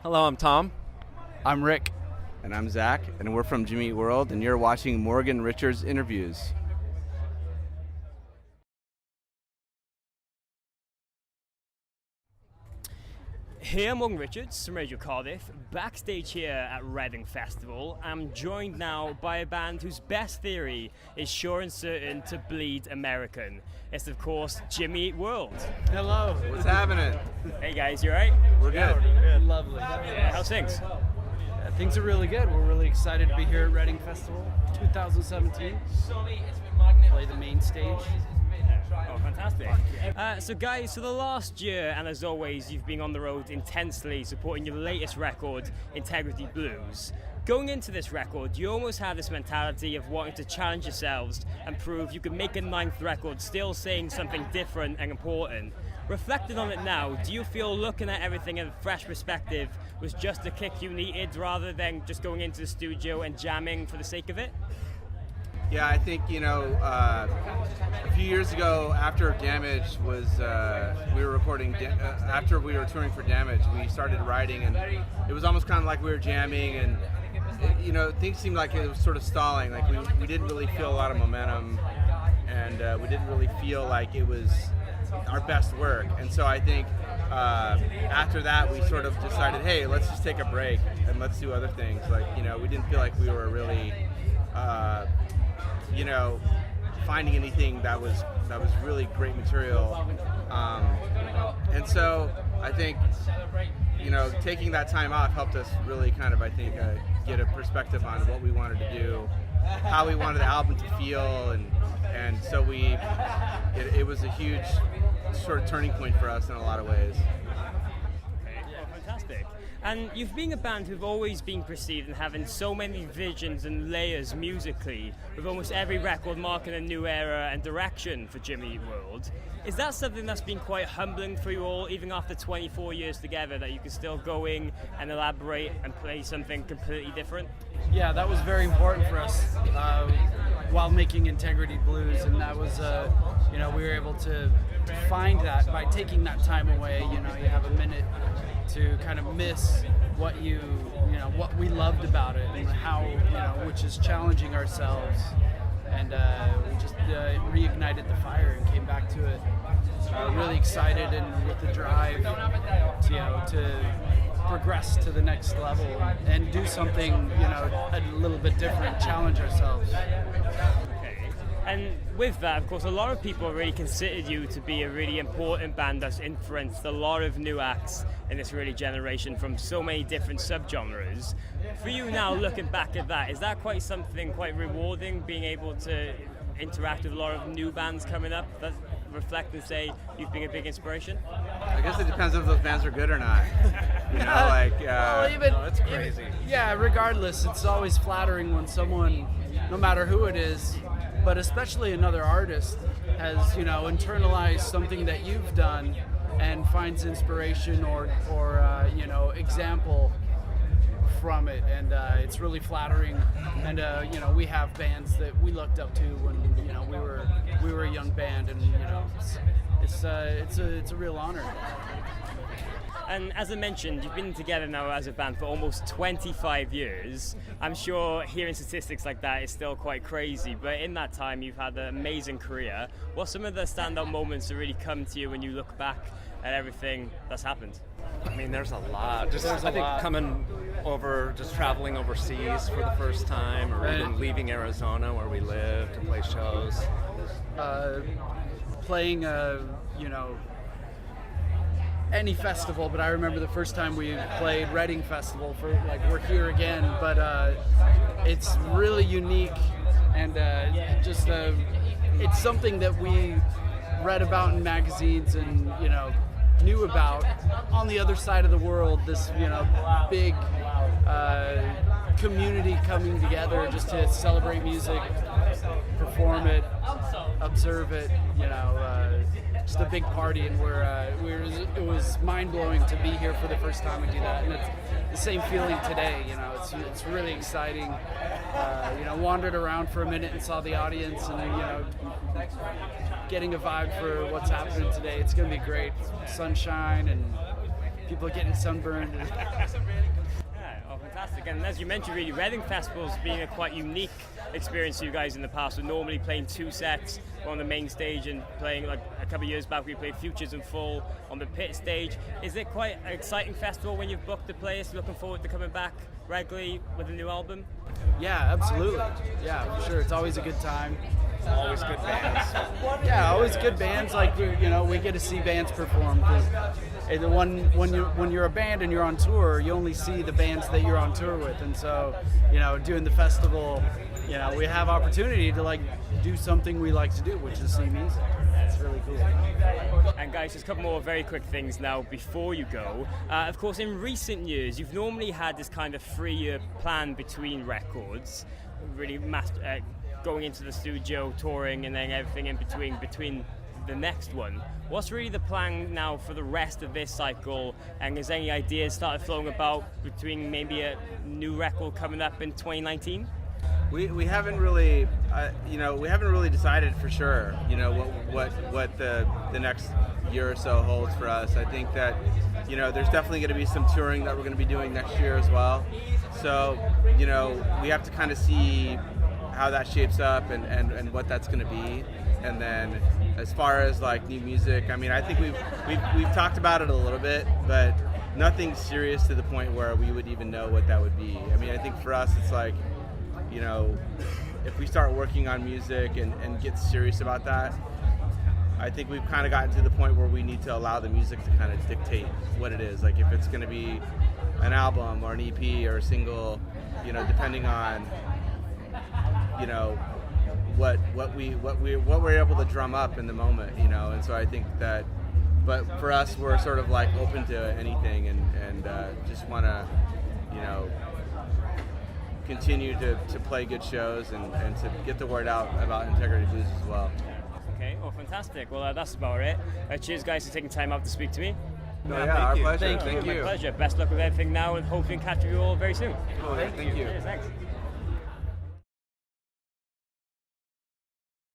Hello, I'm Tom. I'm Rick. And I'm Zach, and we're from Jimmy Eat World, and you're watching Morgan Richards Interviews. Here, Morgan Richards from Radio Cardiff, backstage here at Reading Festival. I'm joined now by a band whose best theory is sure and certain to bleed American. It's, of course, Jimmy Eat World. Hello. What's happening? Hey guys, you alright? We're good. Good. Lovely. Yeah, how's things? Things are really good. We're really excited to be here at Reading Festival 2017. Play the main stage. Oh, fantastic. So guys, for the last year, and as always, you've been on the road intensely supporting your latest record, Integrity Blues. Going into this record, you almost had this mentality of wanting to challenge yourselves and prove you could make a ninth record still saying something different and important. Reflecting on it now, do you feel looking at everything in a fresh perspective was just the kick you needed rather than just going into the studio and jamming for the sake of it? Yeah, I think, a few years ago after Damage was, we were recording, after we were touring for Damage, we started writing, and it was almost kind of like we were jamming, and, things seemed like it was sort of stalling, like we didn't really feel a lot of momentum, and we didn't really feel like it was our best work. And so I think after that we sort of decided, hey, let's just take a break and let's do other things. Like, we didn't feel like we were really finding anything that was really great material, and so I think taking that time off helped us really kind of, I think, get a perspective on what we wanted to do, how we wanted the album to feel, and so it was a huge sort of turning point for us in a lot of ways. Yeah, fantastic. And you've been a band who've always been perceived in having so many visions and layers musically, with almost every record marking a new era and direction for Jimmy Eat World. Is that something that's been quite humbling for you all, even after 24 years together, that you can still go in and elaborate and play something completely different? Yeah, that was very important for us while making Integrity Blues, and that was, we were able to find that by taking that time away. You have a minute to kind of miss what what we loved about it, and how, which is challenging ourselves, and we just reignited the fire and came back to it really excited and with the drive to progress to the next level and do something a little bit different, challenge ourselves. And with that, of course, a lot of people really considered you to be a really important band that's influenced a lot of new acts in this really generation from so many different subgenres. For you now, looking back at that, is that quite something quite rewarding, being able to interact with a lot of new bands coming up that reflect and say you've been a big inspiration? I guess it depends if those bands are good or not. It's crazy. Regardless, it's always flattering when someone, no matter who it is, but especially another artist, has internalized something that you've done and finds inspiration or example from it, and it's really flattering. And we have bands that we looked up to when we were a young band, and it's a real honor. And as I mentioned, you've been together now as a band for almost 25 years. I'm sure hearing statistics like that is still quite crazy, but in that time you've had an amazing career. What's some of the standout moments that really come to you when you look back at everything that's happened? I mean, there's a lot. Coming over, just traveling overseas for the first time, or even leaving Arizona where we live to play shows. Playing, any festival, but I remember the first time we played Reading Festival for, we're here again, but it's really unique, and it's something that we read about in magazines and knew about. On the other side of the world, this big community coming together just to celebrate music, perform it, observe it, just a big party, and it was mind-blowing to be here for the first time and do that, and it's the same feeling today. It's really exciting. Wandered around for a minute and saw the audience, and getting a vibe for what's happening today. It's going to be great. Sunshine and People are getting sunburned. Yeah, oh, fantastic. And as you mentioned, really, Reading Festival's been a quite unique experience for you guys in the past. We're normally playing 2 sets on the main stage and playing, like a couple of years back, we played Futures in Full on the pit stage. Is it quite an exciting festival when you've booked the place? Looking forward to coming back regularly with a new album? Yeah, absolutely. Yeah, for sure. It's always a good time. Always good bands. Yeah, always good bands. Like, we get to see bands perform. 'Cause when you're a band and you're on tour, you only see the bands that you're on tour with. And so, doing the festival, we have opportunity to like do something we like to do, which is see music. It's really cool. And guys, just a couple more very quick things now before you go. Of course, in recent years, you've normally had this kind of 3-year plan between records, really going into the studio, touring, and then everything in between the next one. What's really the plan now for the rest of this cycle? And has any ideas started flowing about between maybe a new record coming up in 2019? We haven't really, we haven't really decided for sure, what the next year or so holds for us. I think that, there's definitely going to be some touring that we're going to be doing next year as well. So, we have to kind of see how that shapes up and what that's going to be. And then as far as like new music, I mean, I think we've talked about it a little bit, but nothing serious to the point where we would even know what that would be. I mean, I think for us, it's like, if we start working on music and get serious about that, I think we've kind of gotten to the point where we need to allow the music to kind of dictate what it is. Like if it's going to be an album or an EP or a single, depending on, what we're able to drum up in the moment, and so I think that, but for us, we're sort of like open to anything and just want to, continue to play good shows and to get the word out about Integrity Blues as well. Okay, well, fantastic. Well, that's about it. Cheers, guys, for taking time out to speak to me. Our pleasure. Thank Thank you. My pleasure. Best luck with everything now, and hopefully catch you all very soon. Thank you. Cheers, thanks.